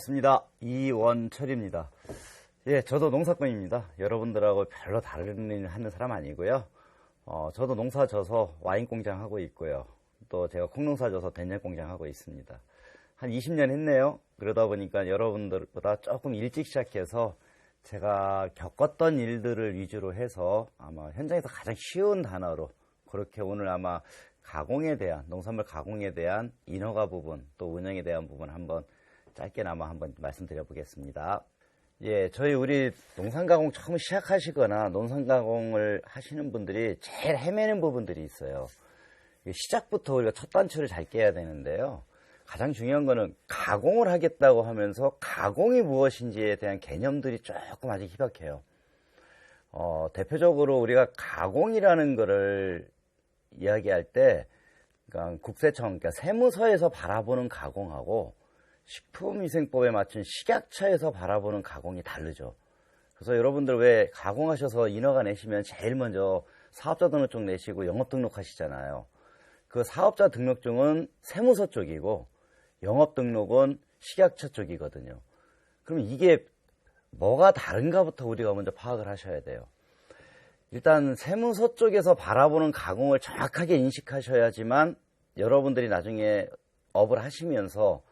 반갑습니다. 이원철입니다. 예, 저도 농사꾼입니다. 여러분들하고 별로 다른 일 하는 사람 아니고요. 저도 농사 져서 와인 공장 하고 있고요. 또 제가 콩농사 져서 된장 공장 하고 있습니다. 한 20년 했네요. 그러다 보니까 여러분들보다 조금 일찍 시작해서 제가 겪었던 일들을 위주로 해서 아마 현장에서 가장 쉬운 단어로 그렇게 오늘 아마 가공에 대한, 농산물 가공에 대한 인허가 부분, 또 운영에 대한 부분 한번 짧게나마 한번 말씀드려 보겠습니다. 예, 우리 농산가공 처음 시작하시거나 농산가공을 하시는 분들이 제일 헤매는 부분들이 있어요. 시작부터 우리가 첫 단추를 잘 깨야 되는데요. 가장 중요한 거는 가공을 하겠다고 하면서 가공이 무엇인지에 대한 개념들이 조금 아직 희박해요. 대표적으로 우리가 가공이라는 거를 이야기할 때, 그러니까 국세청, 그러니까 세무서에서 바라보는 가공하고 식품위생법에 맞춘 식약처에서 바라보는 가공이 다르죠. 그래서 여러분들 왜 가공하셔서 인허가 내시면 제일 먼저 사업자 등록증 내시고 영업 등록하시잖아요. 그 사업자 등록증은 세무서 쪽이고 영업 등록은 식약처 쪽이거든요. 그럼 이게 뭐가 다른가부터 우리가 먼저 파악을 하셔야 돼요. 일단 세무서 쪽에서 바라보는 가공을 정확하게 인식하셔야지만 여러분들이 나중에 업을 하시면서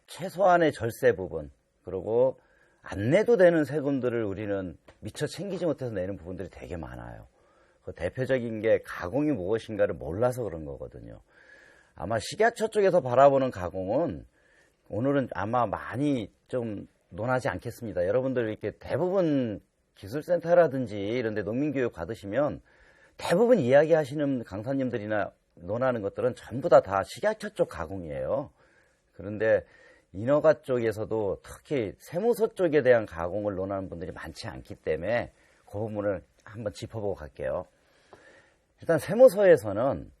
최소한의 절세 부분, 그리고 안 내도 되는 세금들을 우리는 미처 챙기지 못해서 내는 부분들이 되게 많아요. 그 대표적인 게 가공이 무엇인가를 몰라서 그런 거거든요. 아마 식약처 쪽에서 바라보는 가공은 오늘은 아마 많이 좀 논하지 않겠습니다. 여러분들 이렇게 대부분 기술센터라든지 이런 데 농민교육 받으시면 대부분 이야기하시는 강사님들이나 논하는 것들은 전부 다 식약처 쪽 가공이에요. 그런데 인허가 쪽에서도 특히 세무서 쪽에 대한 가공을 논하는 분들이 많지 않기 때문에 그 부분을 한번 짚어보고 갈게요. 일단 세무서에서는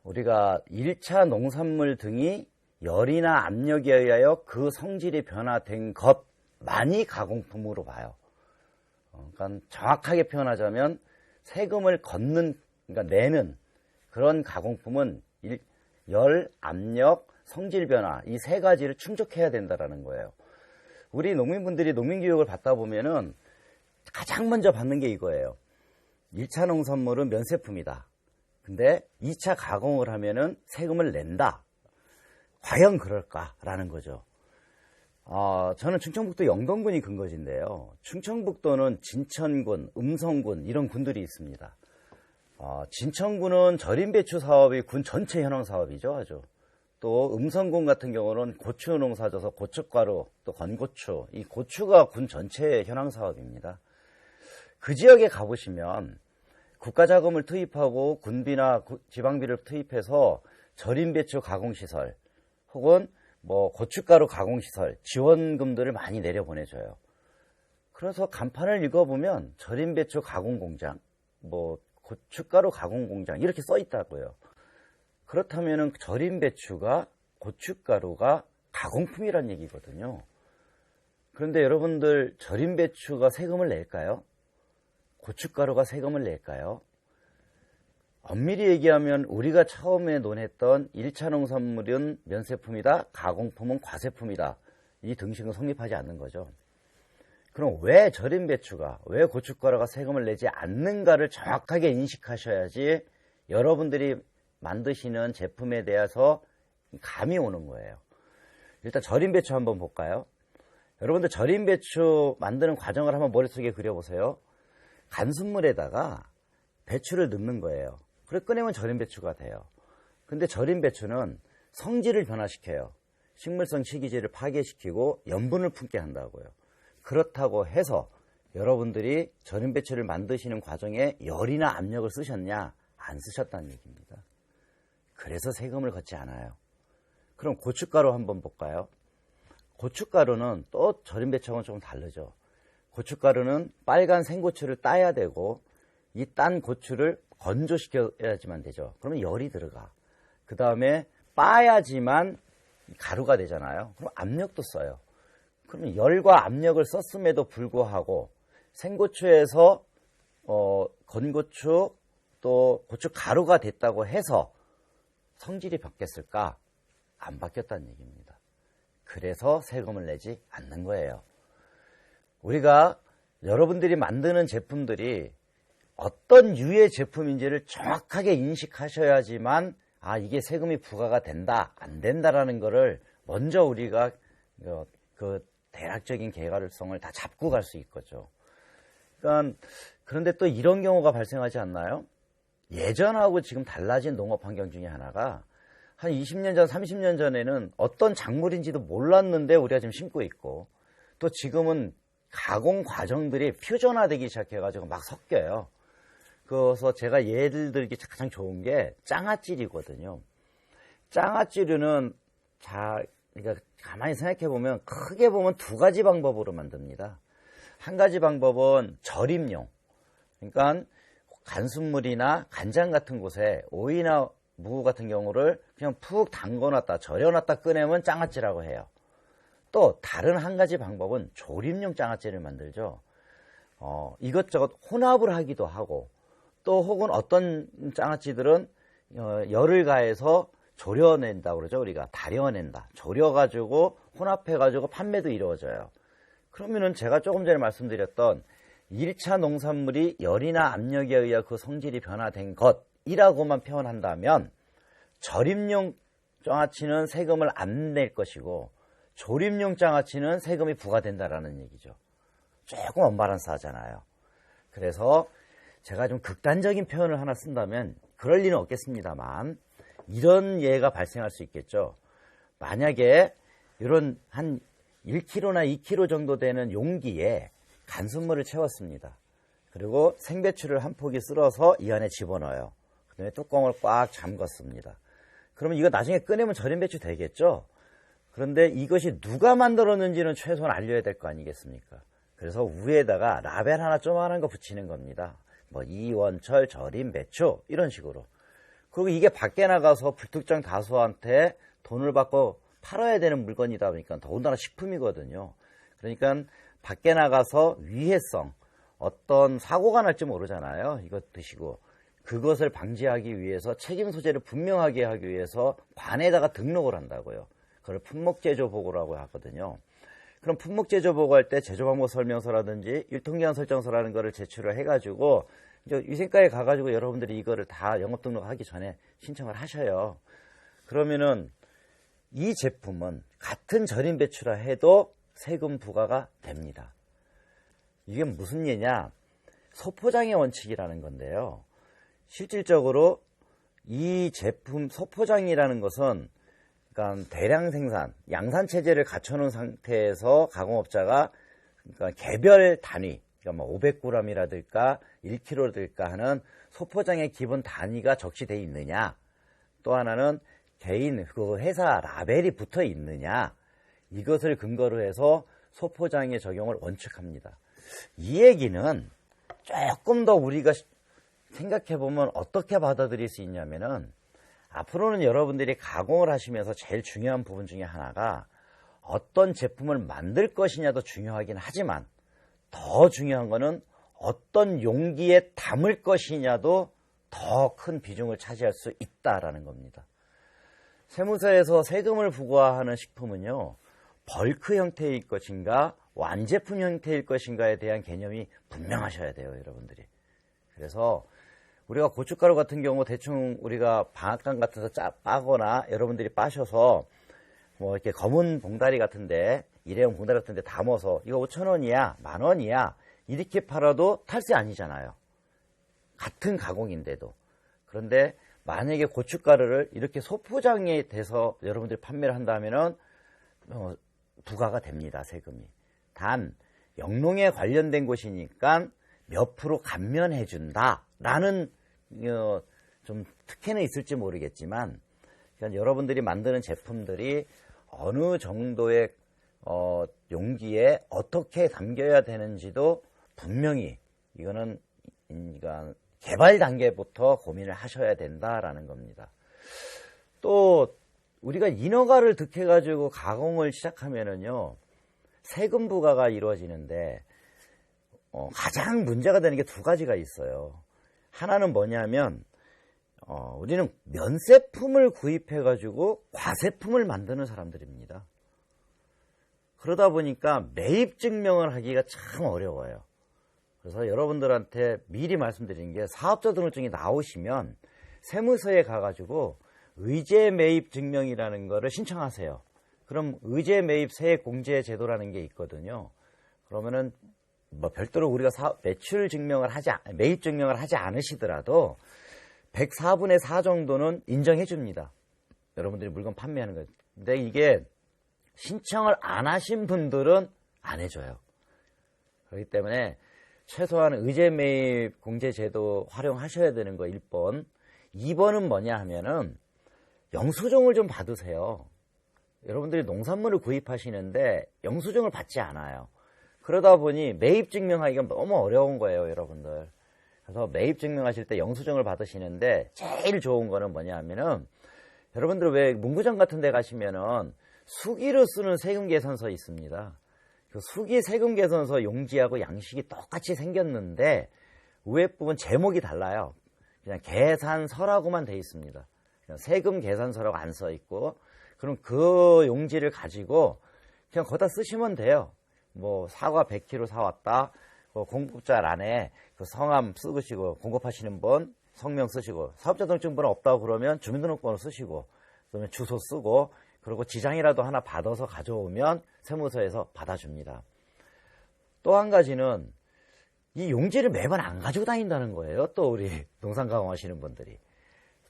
우리가 1차 농산물 등이 열이나 압력에 의하여 그 성질이 변화된 것만이 가공품으로 봐요. 그러니까 정확하게 표현하자면 세금을 걷는, 그러니까 내는 그런 가공품은 열, 압력, 성질 변화 이 세 가지를 충족해야 된다라는 거예요. 우리 농민분들이 농민교육을 받다 보면은 가장 먼저 받는 게 이거예요. 1차 농산물은 면세품이다. 근데 2차 가공을 하면은 세금을 낸다. 과연 그럴까라는 거죠. 저는 충청북도 영동군이 근거지인데요. 충청북도는 진천군, 음성군 이런 군들이 있습니다. 진천군은 절임배추 사업이 군 전체 현황 사업이죠, 아주. 또 음성군 같은 경우는 고추 농사져서 고춧가루, 또 건고추, 이 고추가 군 전체의 현황 사업입니다. 그 지역에 가보시면 국가자금을 투입하고 군비나 지방비를 투입해서 절임배추 가공시설 혹은 고춧가루 가공시설 지원금들을 많이 내려보내줘요. 그래서 간판을 읽어보면 절임배추 가공공장, 고춧가루 가공공장 이렇게 써 있다고요. 그렇다면 절임배추가 고춧가루가 가공품이란 얘기거든요. 그런데 여러분들 절임배추가 세금을 낼까요? 고춧가루가 세금을 낼까요? 엄밀히 얘기하면 우리가 처음에 논했던 1차 농산물은 면세품이다, 가공품은 과세품이다. 이 등식은 성립하지 않는 거죠. 그럼 왜 절임배추가, 왜 고춧가루가 세금을 내지 않는가를 정확하게 인식하셔야지 여러분들이 만드시는 제품에 대해서 감이 오는 거예요. 일단 절임배추 한번 볼까요? 여러분들 절임배추 만드는 과정을 한번 머릿속에 그려보세요. 간순물에다가 배추를 넣는 거예요. 그래 꺼내면 절임배추가 돼요. 근데 절임배추는 성질을 변화시켜요. 식물성 식이질을 파괴시키고 염분을 품게 한다고요. 그렇다고 해서 여러분들이 절임배추를 만드시는 과정에 열이나 압력을 쓰셨냐? 안 쓰셨다는 얘기입니다. 그래서 세금을 걷지 않아요. 그럼 고춧가루 한번 볼까요? 고춧가루는 또 절임배추하고는 조금 다르죠. 고춧가루는 빨간 생고추를 따야 되고 이 딴 고추를 건조시켜야지만 되죠. 그러면 열이 들어가. 그 다음에 빻아야지만 가루가 되잖아요. 그럼 압력도 써요. 그러면 열과 압력을 썼음에도 불구하고 생고추에서 건고추 또 고추 가루가 됐다고 해서 성질이 바뀌었을까? 안 바뀌었다는 얘기입니다. 그래서 세금을 내지 않는 거예요. 우리가 여러분들이 만드는 제품들이 어떤 유의 제품인지를 정확하게 인식하셔야지만 이게 세금이 부과가 된다, 안 된다라는 거를 먼저 우리가 그 대략적인 계획성을 다 잡고 갈 수 있겠죠. 그러니까 그런데 또 이런 경우가 발생하지 않나요? 예전하고 지금 달라진 농업 환경 중에 하나가 한 20년 전, 30년 전에는 어떤 작물인지도 몰랐는데 우리가 지금 심고 있고, 또 지금은 가공 과정들이 퓨전화되기 시작해가지고 막 섞여요. 그래서 제가 예를 들기 가장 좋은 게 장아찌리거든요. 장아찌류는 그러니까 가만히 생각해보면 크게 보면 두 가지 방법으로 만듭니다. 한 가지 방법은 절임용. 그러니까 간순물이나 간장 같은 곳에 오이나 무 같은 경우를 그냥 푹 담궈놨다, 절여놨다 꺼내면 장아찌라고 해요. 또 다른 한 가지 방법은 조림용 장아찌를 만들죠. 이것저것 혼합을 하기도 하고, 또 혹은 어떤 장아찌들은 열을 가해서 졸여낸다 그러죠. 우리가 달여낸다. 졸여가지고 혼합해가지고 판매도 이루어져요. 그러면은 제가 조금 전에 말씀드렸던 1차 농산물이 열이나 압력에 의해 그 성질이 변화된 것이라고만 표현한다면 절임용 장아찌는 세금을 안 낼 것이고 조림용 장아찌는 세금이 부과된다라는 얘기죠. 조금 언밸런스하잖아요. 그래서 제가 좀 극단적인 표현을 하나 쓴다면 그럴 리는 없겠습니다만 이런 예가 발생할 수 있겠죠. 만약에 이런 한 1kg나 2kg 정도 되는 용기에 간순물을 채웠습니다. 그리고 생배추를 한 포기 쓸어서 이 안에 집어넣어요. 그 다음에 뚜껑을 꽉 잠궜습니다. 그러면 이거 나중에 꺼내면 절임배추 되겠죠? 그런데 이것이 누가 만들었는지는 최소한 알려야 될 거 아니겠습니까? 그래서 위에다가 라벨 하나 조그만한 거 붙이는 겁니다. 뭐 이원철 절임배추 이런 식으로. 그리고 이게 밖에 나가서 불특정 다수한테 돈을 받고 팔아야 되는 물건이다 보니까 더군다나 식품이거든요. 그러니까 밖에 나가서 위해성, 어떤 사고가 날지 모르잖아요. 이거 드시고. 그것을 방지하기 위해서 책임 소재를 분명하게 하기 위해서 관에다가 등록을 한다고요. 그걸 품목제조보고라고 하거든요. 그럼 품목제조보고할 때 제조방법 설명서라든지 유통기한 설정서라는 거를 제출을 해가지고 이제 위생과에 가가지고 여러분들이 이거를 다 영업 등록하기 전에 신청을 하셔요. 그러면은 이 제품은 같은 절임 배추라 해도 세금 부과가 됩니다. 이게 무슨 예냐? 소포장의 원칙이라는 건데요. 실질적으로 이 제품 소포장이라는 것은 그러니까 대량 생산, 양산 체제를 갖춰놓은 상태에서 가공업자가 그러니까 개별 단위, 그러니까 뭐 500g이라든가 1kg라든가 하는 소포장의 기본 단위가 적시되어 있느냐, 또 하나는 개인 그 회사 라벨이 붙어 있느냐, 이것을 근거로 해서 소포장의 적용을 원칙합니다. 이 얘기는 조금 더 우리가 생각해보면 어떻게 받아들일 수 있냐면은 앞으로는 여러분들이 가공을 하시면서 제일 중요한 부분 중에 하나가 어떤 제품을 만들 것이냐도 중요하긴 하지만 더 중요한 거는 어떤 용기에 담을 것이냐도 더 큰 비중을 차지할 수 있다라는 겁니다. 세무서에서 세금을 부과하는 식품은요, 벌크 형태일 것인가 완제품 형태일 것인가에 대한 개념이 분명하셔야 돼요, 여러분들이. 그래서 우리가 고춧가루 같은 경우 대충 우리가 방앗간 같은 데서 빠거나 여러분들이 빠셔서 뭐 이렇게 검은 봉다리 같은데, 일회용 봉다리 같은데 담아서 이거 5,000원이야, 10,000원이야 이렇게 팔아도 탈세 아니잖아요. 같은 가공인데도. 그런데 만약에 고춧가루를 이렇게 소포장에 돼서 여러분들이 판매를 한다면은 부과가 됩니다, 세금이. 단 영농에 관련된 곳이니까 몇 프로 감면해 준다라는 좀 특혜는 있을지 모르겠지만, 그러니까 여러분들이 만드는 제품들이 어느 정도의 용기에 어떻게 담겨야 되는지도 분명히 이거는 그러니까 개발 단계부터 고민을 하셔야 된다라는 겁니다. 또 우리가 인허가를 득해가지고 가공을 시작하면은요, 세금 부과가 이루어지는데 가장 문제가 되는 게 두 가지가 있어요. 하나는 뭐냐면 우리는 면세품을 구입해가지고 과세품을 만드는 사람들입니다. 그러다 보니까 매입 증명을 하기가 참 어려워요. 그래서 여러분들한테 미리 말씀드리는 게 사업자 등록증이 나오시면 세무서에 가가지고 의제 매입 증명이라는 거를 신청하세요. 그럼 의제 매입 세액 공제 제도라는 게 있거든요. 그러면은 뭐 별도로 우리가 매출 증명을 매입 증명을 하지 않으시더라도 104분의 4 정도는 인정해 줍니다. 여러분들이 물건 판매하는 거예요. 근데 이게 신청을 안 하신 분들은 안 해줘요. 그렇기 때문에 최소한 의제 매입 공제 제도 활용하셔야 되는 거 1번. 2번은 뭐냐 하면은 영수증을 좀 받으세요. 여러분들이 농산물을 구입하시는데 영수증을 받지 않아요. 그러다 보니 매입 증명하기가 너무 어려운 거예요, 여러분들. 그래서 매입 증명하실 때 영수증을 받으시는데 제일 좋은 거는 뭐냐 하면은 여러분들 왜 문구점 같은 데 가시면은 수기로 쓰는 세금 계산서 있습니다. 그 수기 세금 계산서 용지하고 양식이 똑같이 생겼는데 위에 부분 제목이 달라요. 그냥 계산서라고만 돼 있습니다. 그냥 세금 계산서라고 안 써 있고, 그럼 그 용지를 가지고 그냥 거기다 쓰시면 돼요. 뭐 사과 100kg 사왔다. 그 공급자欄에 그 성함 쓰시고, 공급하시는 분 성명 쓰시고, 사업자 등록증번호 없다고 그러면 주민등록번호 쓰시고, 그러면 주소 쓰고, 그리고 지장이라도 하나 받아서 가져오면 세무서에서 받아줍니다. 또 한 가지는 이 용지를 매번 안 가지고 다닌다는 거예요. 또 우리 농산가공 하시는 분들이.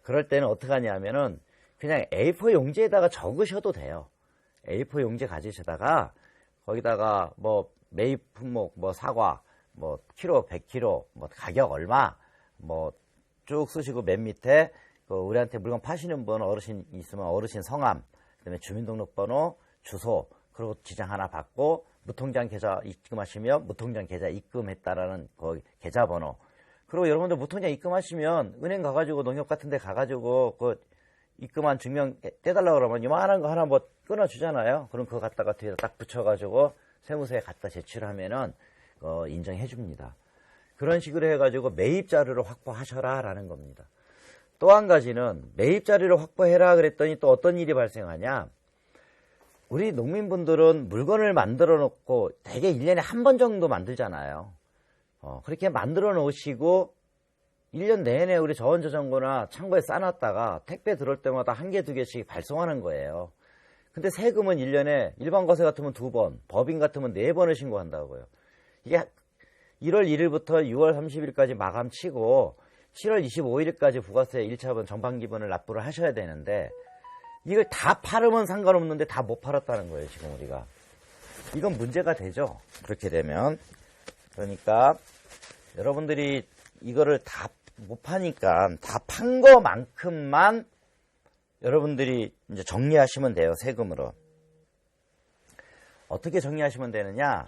그럴 때는 어떻게 하냐면은 그냥 A4 용지에다가 적으셔도 돼요. A4 용지 가지시다가 거기다가 뭐 매입 품목, 뭐 사과, 뭐 키로 100kg, 뭐 가격 얼마, 뭐 쭉 쓰시고 맨 밑에 그 우리한테 물건 파시는 분 어르신 있으면 어르신 성함, 그다음에 주민등록번호, 주소, 그리고 지장 하나 받고 무통장 계좌 입금하시면 무통장 계좌 입금했다라는 그 계좌번호. 그리고 여러분들 무통장 입금하시면 은행 가가지고 농협 같은 데 가가지고 그 입금한 증명 떼달라고 그러면 요만한 거 하나 뭐 끊어주잖아요. 그럼 그거 갖다가 뒤에다 딱 붙여가지고 세무서에 갖다 제출하면은 인정해 줍니다. 그런 식으로 해가지고 매입 자료를 확보하셔라 라는 겁니다. 또 한 가지는 매입 자료를 확보해라 그랬더니 또 어떤 일이 발생하냐. 우리 농민분들은 물건을 만들어 놓고 대개 1년에 한 번 정도 만들잖아요. 그렇게 만들어 놓으시고 1년 내내 우리 저온저장고나 창고에 싸놨다가 택배 들어올 때마다 한 개, 두 개씩 발송하는 거예요. 근데 세금은 1년에 일반 과세 같으면 2번, 법인 같으면 4번을 신고한다고요. 이게 1월 1일부터 6월 30일까지 마감 치고 7월 25일까지 부가세 1차분 전반기분을 납부를 하셔야 되는데 이걸 다 팔으면 상관없는데 다 못 팔았다는 거예요, 지금 우리가. 이건 문제가 되죠. 그렇게 되면. 그러니까 여러분들이 이거를 다 못 파니까 다 판 거만큼만 여러분들이 이제 정리하시면 돼요, 세금으로. 어떻게 정리하시면 되느냐?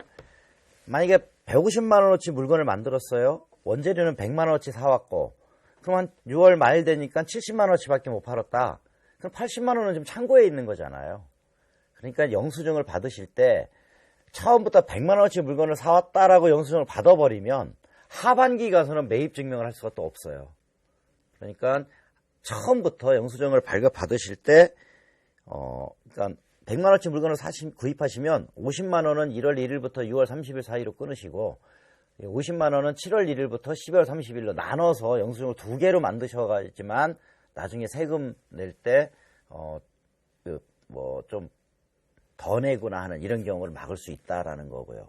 만약에 150만원어치 물건을 만들었어요. 원재료는 100만원어치 사왔고, 그럼 한 6월 말 되니까 70만원어치 밖에 못 팔았다. 그럼 80만원은 지금 창고에 있는 거잖아요. 그러니까 영수증을 받으실 때 처음부터 100만원어치 물건을 사왔다라고 영수증을 받아버리면 하반기 가서는 매입 증명을 할 수가 또 없어요. 그러니까 처음부터 영수증을 발급받으실 때 그러니까 100만원어치 물건을 구입하시면 50만원은 1월 1일부터 6월 30일 사이로 끊으시고 50만원은 7월 1일부터 12월 30일로 나눠서 영수증을 2개로 만드셔가지만 나중에 세금 낼 때 뭐 좀 더 내구나 하는 이런 경우를 막을 수 있다라는 거고요.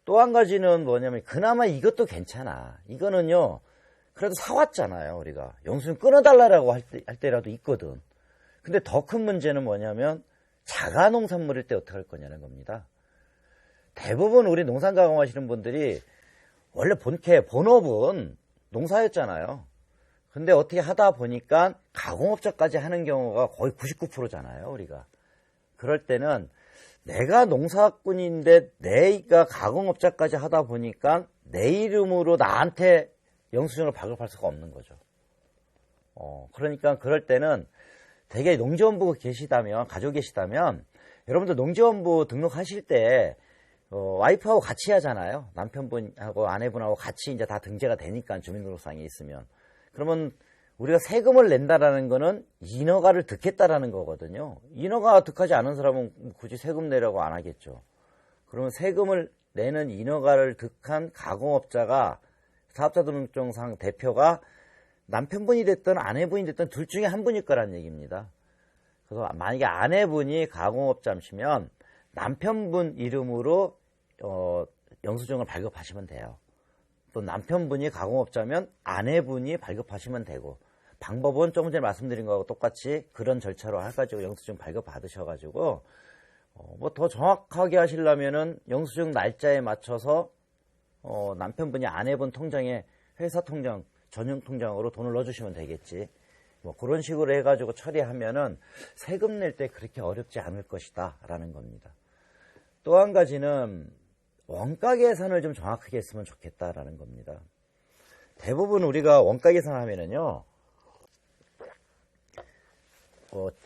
또 한 가지는 뭐냐면 그나마 이것도 괜찮아. 이거는요. 그래도 사왔잖아요. 우리가 영수증 끊어달라고 할 때라도 있거든. 근데 더 큰 문제는 뭐냐면 자가 농산물일 때 어떻게 할 거냐는 겁니다. 대부분 우리 농산가공 하시는 분들이 원래 본업은 농사였잖아요. 근데 어떻게 하다 보니까 가공업자까지 하는 경우가 거의 99%잖아요, 우리가. 그럴 때는 내가 농사꾼인데 내가 가공업자까지 하다 보니까 내 이름으로 나한테 영수증을 발급할 수가 없는 거죠. 그러니까 그럴 때는 되게 농지원부 가지고 계시다면 여러분들 농지원부 등록하실 때 와이프하고 같이 하잖아요. 남편분하고 아내분하고 같이 이제 다 등재가 되니까 주민등록상에 있으면. 그러면 우리가 세금을 낸다라는 거는 인허가를 득했다라는 거거든요. 인허가 득하지 않은 사람은 굳이 세금 내라고 안 하겠죠. 그러면 세금을 내는 인허가를 득한 가공업자가 사업자 등록증상 대표가 남편분이 됐든 아내분이 됐든 둘 중에 한 분일 거란 얘기입니다. 그래서 만약에 아내분이 가공업자시면 남편분 이름으로 영수증을 발급하시면 돼요. 또 남편분이 가공업자면 아내분이 발급하시면 되고, 방법은 조금 전에 말씀드린 거하고 똑같이 그런 절차로 해가지고 영수증 발급 받으셔가지고 뭐 더 정확하게 하시려면은 영수증 날짜에 맞춰서 남편분이 아내분 통장에 회사 통장 전용 통장으로 돈을 넣어주시면 되겠지. 뭐 그런 식으로 해가지고 처리하면은 세금 낼 때 그렇게 어렵지 않을 것이다 라는 겁니다. 또 한 가지는 원가 계산을 좀 정확하게 했으면 좋겠다라는 겁니다. 대부분 우리가 원가 계산하면은요,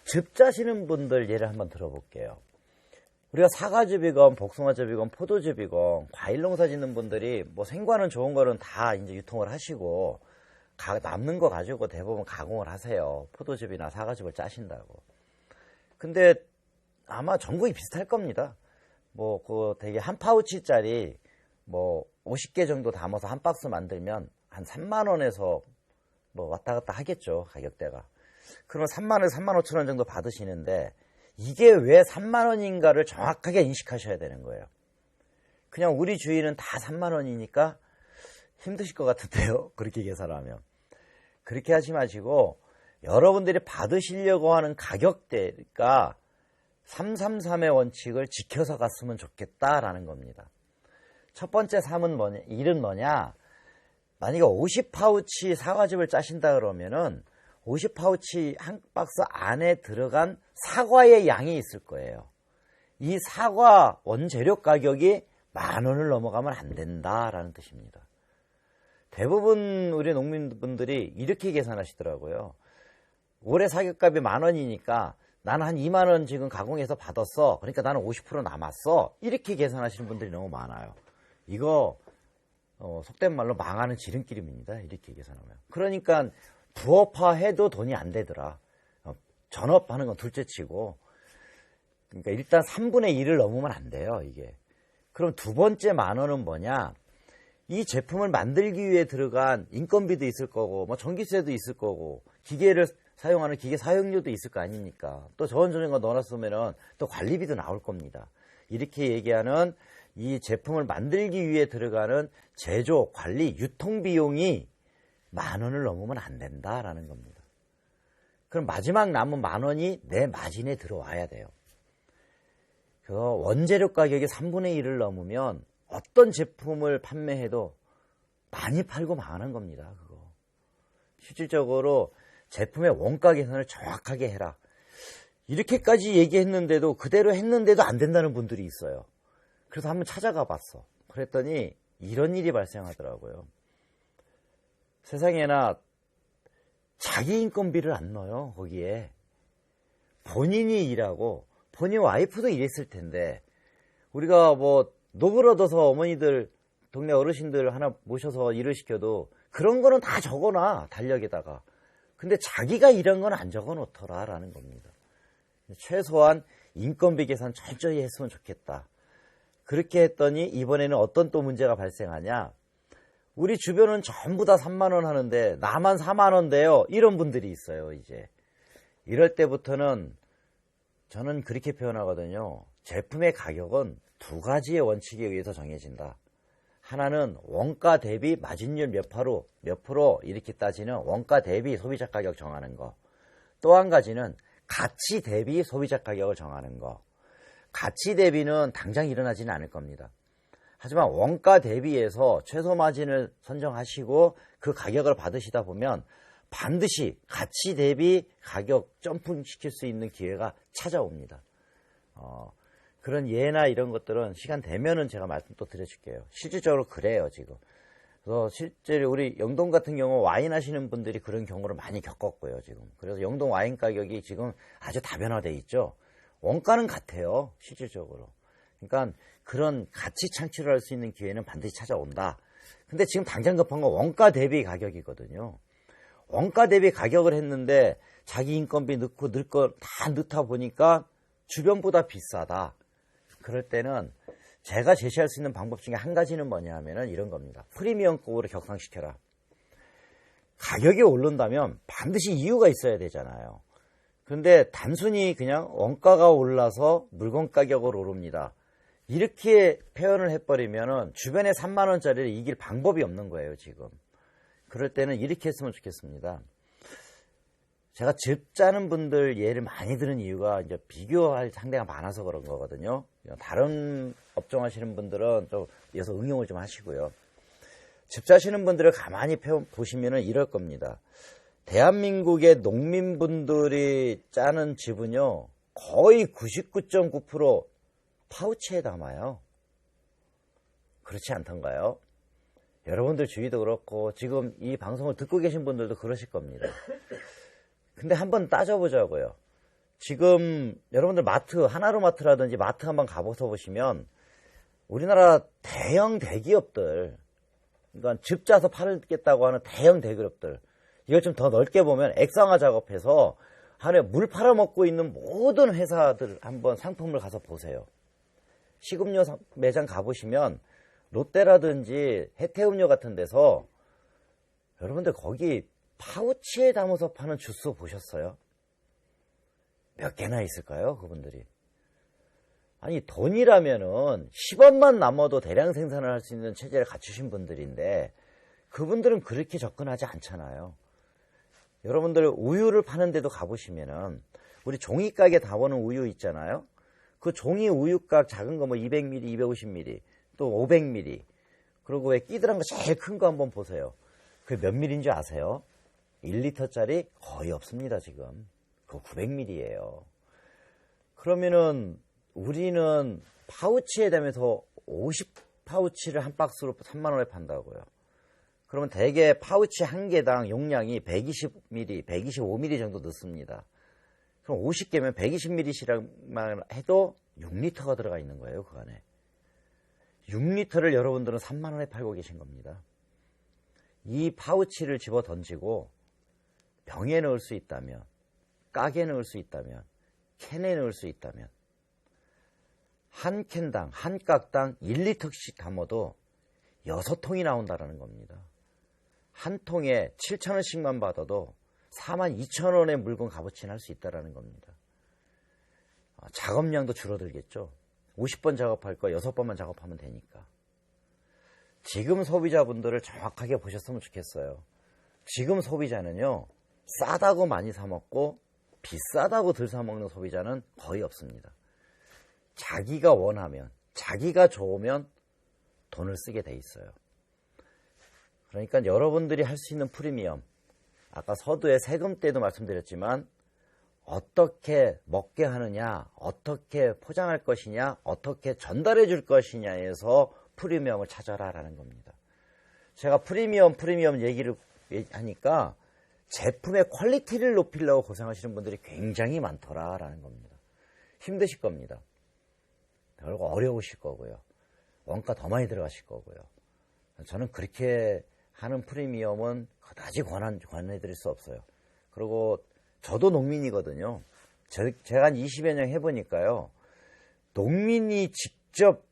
즙 짜시는 분들 예를 한번 들어볼게요. 우리가 사과즙이건 복숭아즙이건 포도즙이건 과일 농사 짓는 분들이 뭐 생과는 좋은 거는 다 이제 유통을 하시고 남는 거 가지고 대부분 가공을 하세요. 포도즙이나 사과즙을 짜신다고. 근데 아마 전국이 비슷할 겁니다. 뭐 그 되게 한 파우치짜리 뭐 50개 정도 담아서 한 박스 만들면 한 3만 원에서 뭐 왔다 갔다 하겠죠, 가격대가. 그러면 3만 원에서 3만 5천 원 정도 받으시는데 이게 왜 3만 원인가를 정확하게 인식하셔야 되는 거예요. 그냥 우리 주위는 다 3만 원이니까 힘드실 것 같은데요, 그렇게 계산하면. 그렇게 하지 마시고 여러분들이 받으시려고 하는 가격대가 333의 원칙을 지켜서 갔으면 좋겠다라는 겁니다. 첫 번째 3은 뭐냐, 1은 뭐냐, 만약에 50파우치 사과즙을 짜신다 그러면은 50파우치 한 박스 안에 들어간 사과의 양이 있을 거예요. 이 사과 원재료 가격이 10,000원을 넘어가면 안 된다라는 뜻입니다. 대부분 우리 농민분들이 이렇게 계산하시더라고요. 올해 사격값이 10,000원이니까 나는 한 2만 원 지금 가공해서 받았어. 그러니까 나는 50% 남았어. 이렇게 계산하시는 분들이 너무 많아요. 이거 속된 말로 망하는 지름길입니다. 이렇게 계산하면. 그러니까 부업화해도 돈이 안 되더라. 전업하는 건 둘째 치고. 그러니까 일단 3분의 1을 넘으면 안 돼요, 이게. 그럼 두 번째 10,000원은 뭐냐? 이 제품을 만들기 위해 들어간 인건비도 있을 거고, 뭐 전기세도 있을 거고, 기계를 사용하는 기계 사용료도 있을 거 아닙니까? 또 저런 거 넣어놨으면은 또 관리비도 나올 겁니다. 이렇게 얘기하는 이 제품을 만들기 위해 들어가는 제조, 관리, 유통 비용이 10,000원을 넘으면 안 된다라는 겁니다. 그럼 마지막 남은 10,000원이 내 마진에 들어와야 돼요. 그 원재료 가격이 3분의 1을 넘으면 어떤 제품을 판매해도 많이 팔고 망하는 겁니다. 그거. 실질적으로 제품의 원가 계산을 정확하게 해라. 이렇게까지 얘기했는데도 그대로 했는데도 안 된다는 분들이 있어요. 그래서 한번 찾아가 봤어. 그랬더니 이런 일이 발생하더라고요. 세상에나 자기 인건비를 안 넣어요, 거기에. 본인이 일하고 본인 와이프도 일했을 텐데 우리가 뭐 노블 얻어서 어머니들 동네 어르신들 하나 모셔서 일을 시켜도 그런 거는 다 적어놔, 달력에다가. 근데 자기가 일한 건 안 적어놓더라 라는 겁니다. 최소한 인건비 계산 철저히 했으면 좋겠다. 그렇게 했더니 이번에는 어떤 또 문제가 발생하냐. 우리 주변은 전부 다 3만 원 하는데 나만 4만 원 돼요. 이런 분들이 있어요, 이제. 이럴 때부터는 저는 그렇게 표현하거든요. 제품의 가격은 두 가지의 원칙에 의해서 정해진다. 하나는 원가 대비 마진율 몇 프로 이렇게 따지는 원가 대비 소비자 가격 정하는 거. 또 한 가지는 가치 대비 소비자 가격을 정하는 거. 가치 대비는 당장 일어나지는 않을 겁니다. 하지만 원가 대비해서 최소 마진을 선정하시고 그 가격을 받으시다 보면 반드시 가치 대비 가격 점프시킬 수 있는 기회가 찾아옵니다. 그런 예나 이런 것들은 시간 되면은 제가 말씀 또 드려줄게요. 실질적으로 그래요, 지금. 그래서 실제로 우리 영동 같은 경우 와인 하시는 분들이 그런 경우를 많이 겪었고요, 지금. 그래서 영동 와인 가격이 지금 아주 다변화돼 있죠. 원가는 같아요, 실질적으로. 그러니까 그런 가치 창출을 할 수 있는 기회는 반드시 찾아온다. 근데 지금 당장 급한 건 원가 대비 가격이거든요. 원가 대비 가격을 했는데 자기 인건비 넣고 넣을 거 다 넣다 보니까 주변보다 비싸다. 그럴 때는 제가 제시할 수 있는 방법 중에 한 가지는 뭐냐 하면은 이런 겁니다. 프리미엄급으로 격상시켜라. 가격이 오른다면 반드시 이유가 있어야 되잖아요. 근데 단순히 그냥 원가가 올라서 물건 가격을 오릅니다. 이렇게 표현을 해버리면은 주변에 3만 원짜리를 이길 방법이 없는 거예요, 지금. 그럴 때는 이렇게 했으면 좋겠습니다. 제가 집 짜는 분들 예를 많이 드는 이유가 이제 비교할 상대가 많아서 그런 거거든요. 다른 업종 하시는 분들은 좀 이어서 응용을 좀 하시고요. 집 짜시는 분들을 가만히 보시면은 이럴 겁니다. 대한민국의 농민분들이 짜는 집은요, 거의 99.9% 파우치에 담아요. 그렇지 않던가요? 여러분들 주위도 그렇고 지금 이 방송을 듣고 계신 분들도 그러실 겁니다. 근데 한번 따져보자고요. 지금 여러분들 마트, 하나로마트라든지 마트 한번 가보서 보시면 우리나라 대형 대기업들, 그러니까 집 짜서 팔겠다고 하는 대형 대기업들, 이걸 좀 더 넓게 보면 액상화 작업해서 하루에 물 팔아먹고 있는 모든 회사들 한번 상품을 가서 보세요. 식음료 매장 가보시면 롯데라든지 해태음료 같은 데서 여러분들 거기 파우치에 담아서 파는 주스 보셨어요? 몇 개나 있을까요, 그분들이? 아니, 돈이라면은 10원만 남아도 대량 생산을 할 수 있는 체제를 갖추신 분들인데 그분들은 그렇게 접근하지 않잖아요. 여러분들 우유를 파는 데도 가보시면은 우리 종이가게 나오는 우유 있잖아요. 그 종이 우유값 작은 거 뭐 200ml, 250ml, 또 500ml, 그리고 왜 끼들한 거 제일 큰 거 한번 보세요. 그게 몇 ml인 줄 아세요? 1리터짜리 거의 없습니다, 지금. 그거 900ml예요. 그러면은 우리는 파우치에 담아서 50파우치를 한 박스로 3만 원에 판다고요. 그러면 대개 파우치 한 개당 용량이 120ml, 125ml 정도 넣습니다. 그럼 50개면 120ml씩만 해도 6리터가 들어가 있는 거예요, 그 안에. 6리터를 여러분들은 3만 원에 팔고 계신 겁니다. 이 파우치를 집어 던지고 병에 넣을 수 있다면, 깍에 넣을 수 있다면, 캔에 넣을 수 있다면 한 캔당, 한 깍당 1리터씩 담아도 6통이 나온다라는 겁니다. 한 통에 7,000원씩만 받아도 42,000원의 물건 값어치는 할 수 있다는 겁니다. 작업량도 줄어들겠죠. 50번 작업할 거 6번만 작업하면 되니까. 지금 소비자분들을 정확하게 보셨으면 좋겠어요. 지금 소비자는요, 싸다고 많이 사 먹고 비싸다고 덜 사 먹는 소비자는 거의 없습니다. 자기가 원하면, 자기가 좋으면 돈을 쓰게 돼 있어요. 그러니까 여러분들이 할 수 있는 프리미엄, 아까 서두에 세금 때도 말씀드렸지만 어떻게 먹게 하느냐, 어떻게 포장할 것이냐, 어떻게 전달해 줄 것이냐에서 프리미엄을 찾아라라는 겁니다. 제가 프리미엄 얘기를 하니까 제품의 퀄리티를 높이려고 고생하시는 분들이 굉장히 많더라라는 겁니다. 힘드실 겁니다. 그리고 어려우실 거고요. 원가 더 많이 들어가실 거고요. 저는 그렇게 하는 프리미엄은 그다지 권해드릴 수 없어요. 그리고 저도 농민이거든요. 제가 한 20여 년 해보니까요. 농민이 직접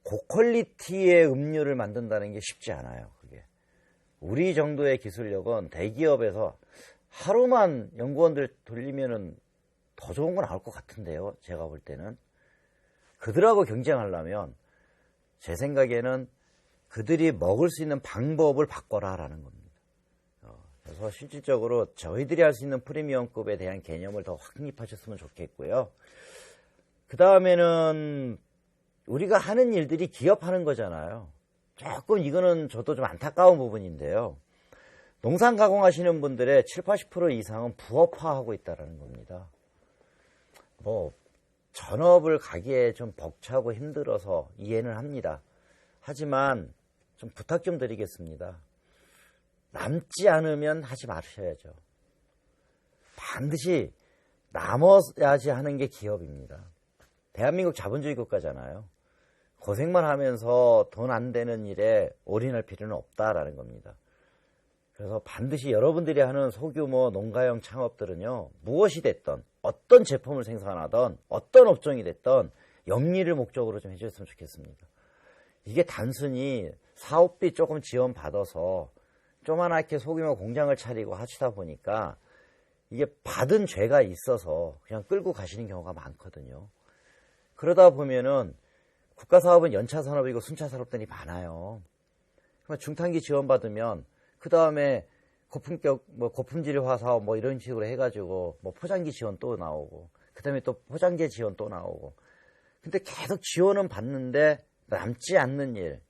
고퀄리티의 음료를 만든다는 게 쉽지 않아요. 그게. 우리 정도의 기술력은 대기업에서 하루만 연구원들 돌리면은 더 좋은 거 나올 것 같은데요. 제가 볼 때는. 그들하고 경쟁하려면 제 생각에는 그들이 먹을 수 있는 방법을 바꿔라라는 겁니다. 그래서 실질적으로 저희들이 할 수 있는 프리미엄급에 대한 개념을 더 확립하셨으면 좋겠고요. 그 다음에는 우리가 하는 일들이 기업하는 거잖아요. 조금 이거는 저도 좀 안타까운 부분인데요. 농산 가공하시는 분들의 7, 80% 이상은 부업화하고 있다는 겁니다. 뭐 전업을 가기에 좀 벅차고 힘들어서 이해는 합니다. 하지만 좀 부탁 좀 드리겠습니다. 남지 않으면 하지 마셔야죠. 반드시 남아야지 하는 게 기업입니다. 대한민국 자본주의 국가잖아요. 고생만 하면서 돈 안 되는 일에 올인할 필요는 없다라는 겁니다. 그래서 반드시 여러분들이 하는 소규모 농가형 창업들은요, 무엇이 됐던, 어떤 제품을 생산하던, 어떤 업종이 됐던 영리를 목적으로 좀 해주셨으면 좋겠습니다. 이게 단순히 사업비 조금 지원받아서 조그맣게 소규모 공장을 차리고 하시다 보니까 이게 받은 죄가 있어서 그냥 끌고 가시는 경우가 많거든요. 그러다 보면은 국가사업은 연차산업이고 순차산업들이 많아요. 그러면 중탄기 지원받으면 그 다음에 고품격 고품질화 사업 이런 식으로 해가지고 포장기 지원 또 나오고 그 다음에 또 포장재 지원 또 나오고 근데 계속 지원은 받는데 남지 않는 일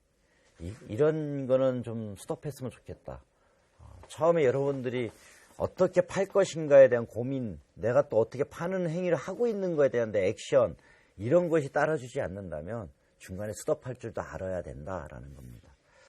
이런 거는 좀 스톱했으면 좋겠다. 처음에 여러분들이 어떻게 팔 것인가에 대한 고민, 내가 또 어떻게 파는 행위를 하고 있는 거에 대한 액션 이런 것이 따라주지 않는다면 중간에 스톱할 줄도 알아야 된다라는 겁니다.